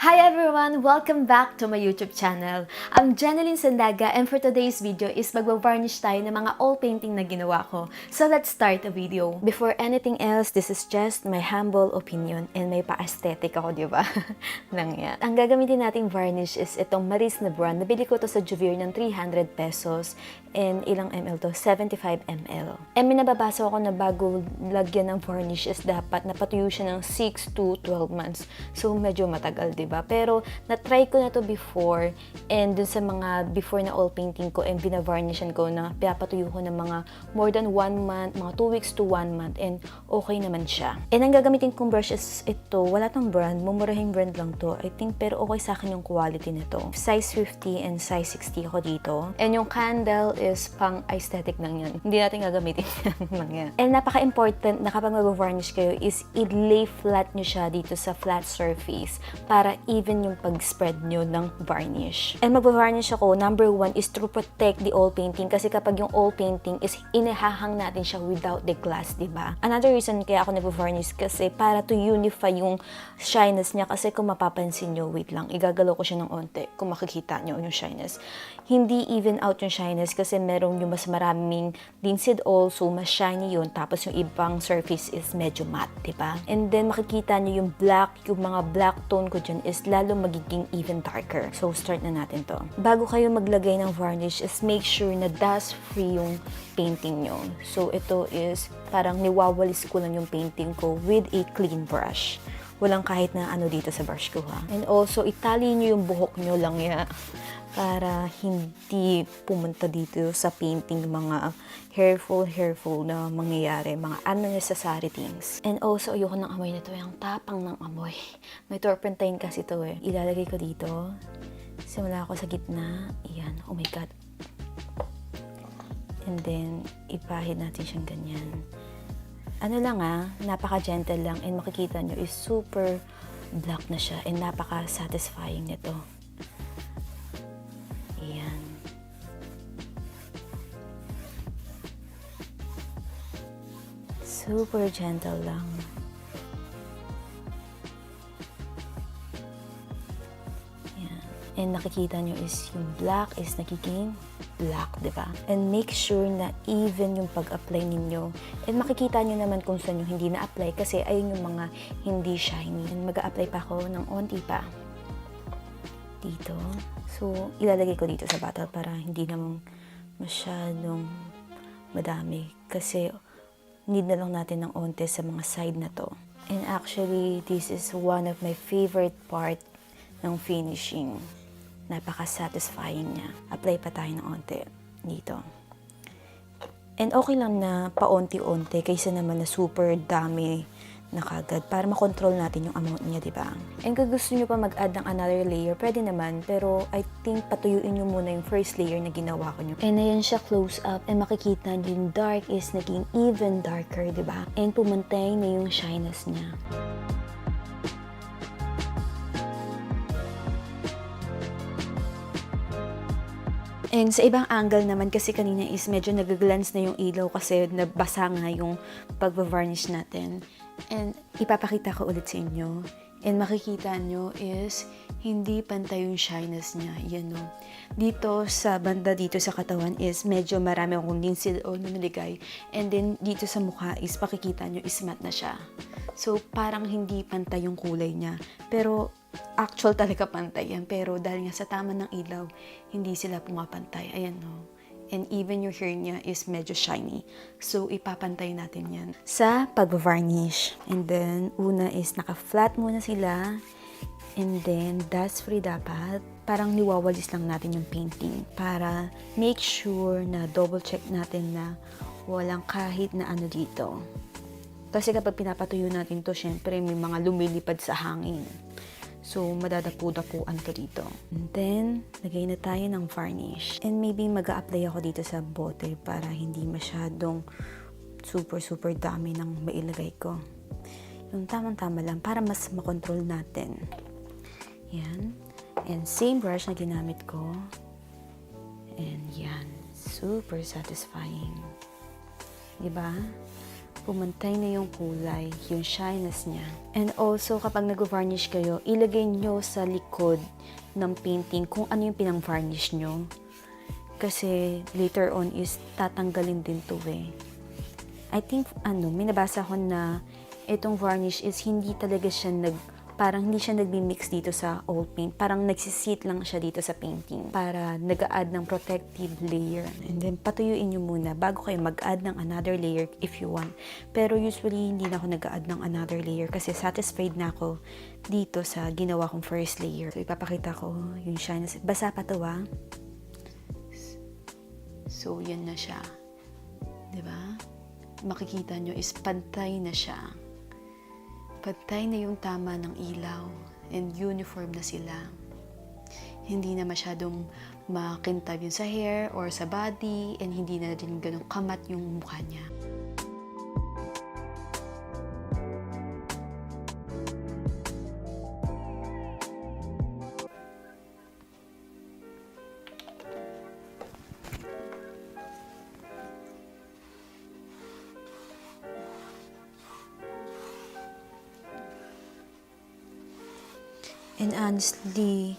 Hi everyone! Welcome back to my YouTube channel. I'm Genelyn Sandaga and for today's video is mag-varnish tayo ng mga oil painting na ginawa ko. So let's start the video. Before anything else, this is just my humble opinion and may pa-aesthetic ako, di ba? Langya. Ang gagamitin nating varnish is itong Maris na brand. Nabili ko to sa Juvir ng 300 pesos and ilang ml to? 75 ml. And may nababasa ako na bago lagyan ng varnish is dapat napatuyo siya ng 6 to 12 months. So medyo matagal, di ba? Pero na-try ko na to before and dun sa mga before na oil painting ko and binavarnishan ko na pinapatuyo ko ng mga more than 1 month, mga 2 weeks to 1 month and okay naman siya. And ang gagamitin kong brush is ito, wala tong brand, mumurahing brand lang to I think, pero okay sa akin yung quality nito. Size 50 and size 60 ako dito. And yung candle is pang aesthetic lang yan. Hindi natin gagamitin yan. And napaka-important na kapag mag-varnish kayo is i-lay flat nyo siya dito sa flat surface para even yung pag-spread nyo ng varnish. And mag-varnish ako, number 1 is to protect the oil painting kasi kapag yung oil painting is inihahang natin siya without the glass, diba? Another reason kaya ako nag-varnish kasi para to unify yung shyness niya kasi kung mapapansin nyo, wait lang, igagalaw ko siya ng onte kung makikita nyo yung shyness. Hindi even out yung shyness kasi merong yung mas maraming linseed oil, so mas shiny yun, tapos yung ibang surface is medyo matte, diba? And then makikita nyo yung black, yung mga black tone ko dyan is lalo magiging even darker. So, start na natin to. Bago kayo maglagay ng varnish is make sure na dust-free yung painting nyo. So, ito is parang niwawalis ko lang yung painting ko with a clean brush. Walang kahit na ano dito sa brush ko, ha. And also, itali nyo yung buhok nyo lang ya para hindi pumunta dito sa painting mga hairful na mangyayari, mga unnecessary things. And also, ayoko ng amoy na to, yung tapang ng amoy. May turpentine kasi to eh. Ilalagay ko dito. Simula ako sa gitna. Iyan. Oh my God. And then, ipahid natin siyang ganyan. Ano lang napaka-gentle lang and makikita nyo is super black na siya and napaka-satisfying nito. Ayan. Super gentle lang. Ayan. And nakikita nyo is yung black is nagiging black, diba? And make sure na even yung pag-apply ninyo. And makikita nyo naman kung saan yung hindi na-apply kasi ayun yung mga hindi shiny. And mag-a-apply pa ako ng onti pa. Dito. So, ilalagay ko dito sa bottle para hindi naman masyadong madami. Kasi, need na lang natin ng onte sa mga side na to. And actually, this is one of my favorite part ng finishing. Napaka-satisfying niya. Apply pa tayo ng onte dito. And okay lang na paonti-onti kaysa naman na super dami na kagad para makontrol natin yung amount niya, diba? And kung gusto nyo pa mag-add ng another layer, pwede naman. Pero I think patuyuin nyo muna yung first layer na ginawa ko nyo. And ayan siya close up. And makikita nyo yung dark is naging even darker, diba? And pumantay na yung shyness niya. And sa ibang angle naman, kasi kanina is medyo nag-glance na yung ilaw kasi nabasa nga yung pag-varnish natin. And ipapakita ko ulit sa inyo. And makikita nyo is hindi pantay yung shyness niya. Yan o. Dito sa banda dito sa katawan is medyo marami akong linseed oil na naligay. And then dito sa mukha is makikita nyo is matte na siya. So parang hindi pantay yung kulay niya. Pero actual talaga pantay yan. Pero dahil nga sa tama ng ilaw, hindi sila pumapantay. Ayan o. And even yung hair niya is medyo shiny. So, ipapantay natin yan sa pag-varnish. And then, una is naka-flat muna sila. And then, dust-free dapat. Parang niwawalis lang natin yung painting. Para make sure na double-check natin na walang kahit na ano dito. Kasi kapag pinapatuyo natin to, syempre may mga lumilipad sa hangin. So, madadapu-dapuan to dito. And then, lagay na tayo ng varnish. And maybe mag-a-apply ako dito sa bote para hindi masyadong super dami ng mailagay ko. Yung tamang-tama lang para mas makontrol natin. Yan. And same brush na ginamit ko. And yan. Super satisfying. Diba? pumantay na yung kulay, yung shyness niya. And also, kapag nag-varnish kayo, ilagay nyo sa likod ng painting kung ano yung pinang-varnish nyo. Kasi later on is tatanggalin din to eh. I think, may nabasa ko na itong varnish is hindi talaga siya parang hindi siya nagmi-mix dito sa oil paint. Parang nagsisit lang siya dito sa painting para nag-a-add ng protective layer. And then, patuyuin nyo muna bago kayo mag-add ng another layer if you want. Pero usually, hindi na ako nag-a-add ng another layer kasi satisfied na ako dito sa ginawa kong first layer. So, ipapakita ko yung shyness. Basa pa to So, yan na siya. Diba? Makikita nyo is pantay na siya. Pantay na yung tama ng ilaw and uniform na sila. Hindi na masyadong makintab yun sa hair or sa body and hindi na din ganun kamat yung mukha niya. And honestly,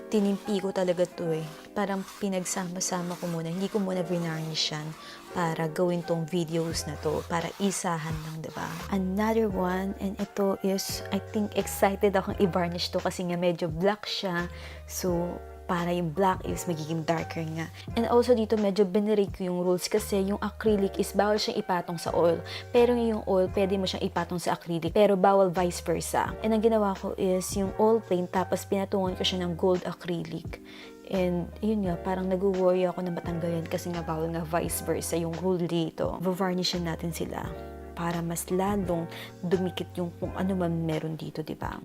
tinimpi ko talaga to eh. Parang pinagsama-sama ko muna. Hindi ko muna vinarnish yan para gawin tong videos na to. Para isahan lang, diba? Another one, and ito is, I think excited akong i-varnish to kasi nga medyo black siya. So, para yung black is magiging darker nga. And also dito medyo binirake ko yung rules kasi yung acrylic is bawal siyang ipatong sa oil. Pero yung oil, pwede mo siyang ipatong sa acrylic. Pero bawal vice versa. And ang ginawa ko is yung oil paint tapos pinatungan ko siya ng gold acrylic. And yun nga, parang nag-worry ako na matanggal yan kasi nga bawal nga vice versa yung rule dito. Va-varnishin natin sila para mas lalong dumikit yung kung ano man meron dito, diba?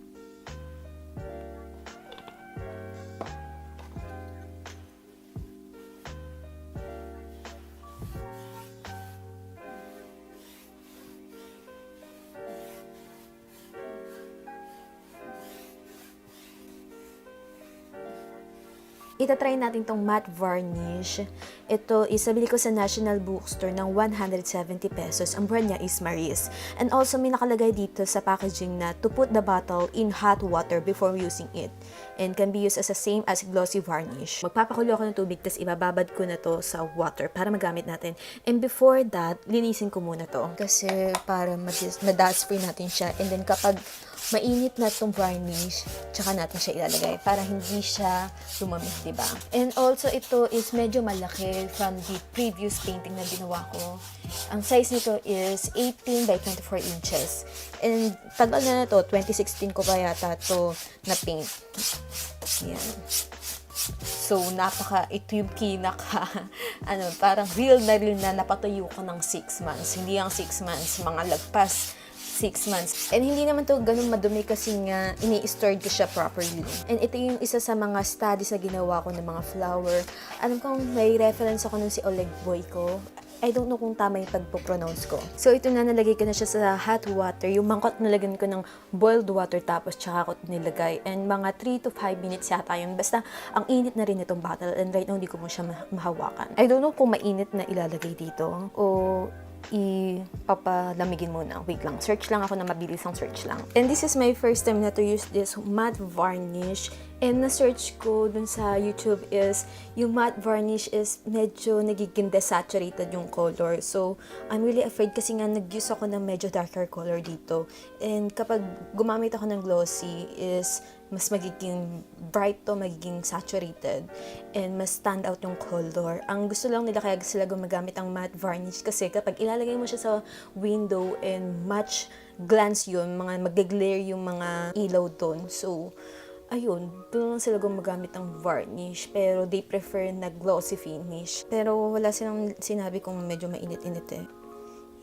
Itatry natin tong matte varnish. Ito is nabili ko sa National Bookstore ng 170 pesos. Ang brand niya is Maris. And also may nakalagay dito sa packaging na to put the bottle in hot water before using it. And can be used as the same as glossy varnish. Magpapakulo ako ng tubig tapos ibababad ko na to sa water para magamit natin. And before that, linisin ko muna to. Kasi para ma-dust free natin siya. And then kapag mainit na itong varnish, tsaka natin siya ilalagay para hindi siya lumamig, diba? And also, ito is medyo malaki from the previous painting na ginawa ko. Ang size nito is 18 by 24 inches. And tagal na to, 2016 ko pa yata to na paint. Yan. So, ito yung parang real na napatuyo ko ng 6 months. Hindi ang 6 months, mga lagpas 6 months. And hindi naman to ganun madumi kasi nga ini-stored ko siya properly. And ito yung isa sa mga studies na ginawa ko ng mga flower. Alam kong may reference ako nun si Oleg Boyko. I don't know kung tama yung pagpo-pronounce ko. So, ito na nalagay ko na siya sa hot water. Yung mangkot nalagyan ko ng boiled water tapos tsaka ko nilagay. And mga 3 to 5 minutes yata yun. Basta, ang init na rin itong bottle. And right now, hindi ko mo siya mahawakan. I don't know kung mainit na ilalagay dito o ipapalamigin muna. Wait lang. Search lang ako na mabilis ang search lang. And this is my first time na to use this matte varnish. And na-search ko dun sa YouTube is, yung matte varnish is medyo nagiging desaturated yung color. So, I'm really afraid kasi nga nag-use ako ng medyo darker color dito. And kapag gumamit ako ng glossy is, mas magiging bright to, magiging saturated. And mas stand out yung color. Ang gusto lang nila kaya sila gumagamit ang matte varnish kasi kapag ilalagay mo siya sa window and much glance yun, mag-glare yung mga ilaw doon. So, ayun, doon lang sila gumagamit ng varnish. Pero they prefer na glossy finish. Pero wala silang sinabi kung medyo mainit-init eh.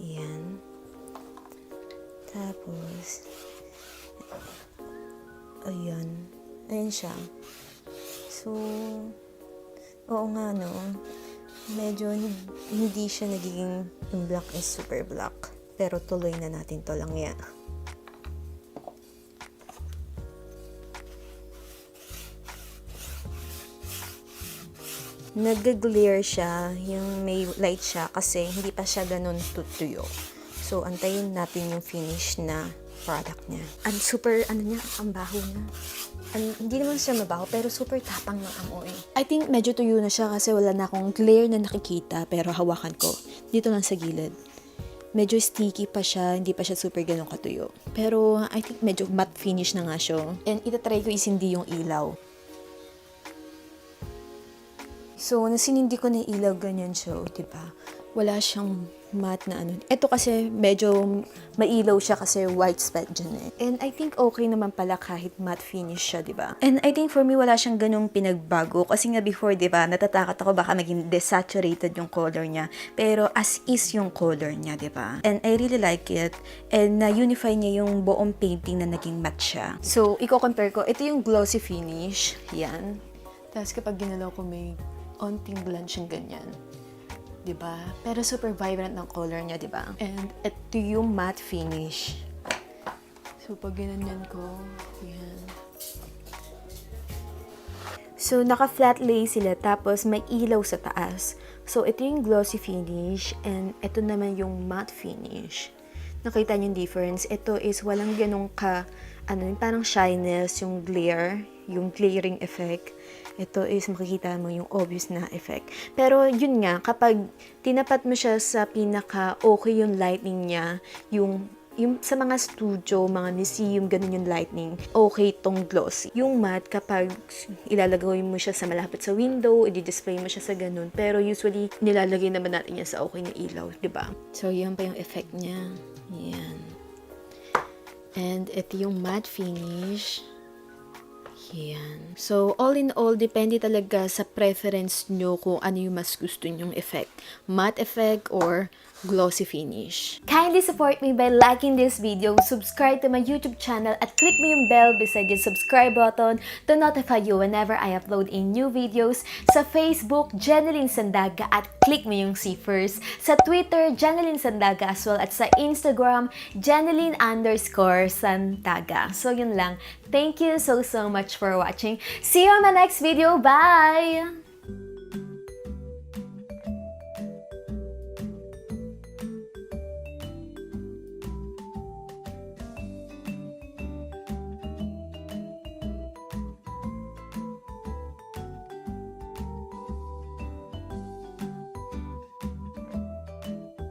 Yan. Tapos, ayan. Ayan siya. So, oo nga no. Medyo hindi siya nagiging yung black is super black. Pero tuloy na natin to lang yan. Nag-glare siya, yung may light siya kasi hindi pa siya ganun tutuyo. So, antayin natin yung finish na product niya. And super, ang baho niya. Hindi naman siya mabaho, pero super tapang ng amoy. I think medyo tuyo na siya kasi wala na akong glare na nakikita, pero hawakan ko. Dito lang sa gilid. Medyo sticky pa siya, hindi pa siya super ganun katuyo. Pero I think medyo matte finish na nga siya. And itatry ko isindi yung ilaw. So, nasinindi ko na ilaw ganyan siya, diba? Wala siyang matte na ano. Ito kasi medyo mailaw siya kasi white spot dyan eh. And I think okay naman pala kahit matte finish siya, diba? And I think for me wala siyang ganung pinagbago. Kasi nga before, diba, natatakot ako baka maging desaturated yung color niya. Pero as is yung color niya, diba? And I really like it. And na-unify niya yung buong painting na naging matte siya. So, i-compare ko. Ito yung glossy finish. Yan. Tapos kapag ginalaw ko may onting blanch yung ganyan. Diba? Pero super vibrant ng color niya, diba? And ito yung matte finish. So, pag ginanyan ko, yan. So, naka-flat lay sila, tapos may ilaw sa taas. So, ito yung glossy finish, and ito naman yung matte finish. Nakita niyo yung difference? Ito is walang ganong parang shyness, yung glare, yung glaring effect. Ito is makikita mo yung obvious na effect. Pero yun nga, kapag tinapat mo siya sa pinaka-okay yung lighting niya, yung sa mga studio, mga museum, ganun yung lighting, okay tong glossy. Yung matte, kapag ilalagay mo siya sa malapit sa window, i-display mo siya sa ganun. Pero usually, nilalagay naman natin yan sa okay na ilaw, diba? So, yan pa yung effect niya. Yan. And ito yung matte finish. Yan. So, all in all, depende talaga sa preference nyo kung ano yung mas gusto nyong effect. Matte effect or glossy finish. Kindly support me by liking this video, subscribe to my YouTube channel, at click mo yung bell beside yung subscribe button to notify you whenever I upload a new videos. Sa Facebook, Genelyn Sandaga, at click mo yung see first. Sa Twitter, Genelyn Sandaga as well, at sa Instagram, Genelyn_Sandaga. So, yun lang. Thank you so much for watching. See you on my next video. Bye!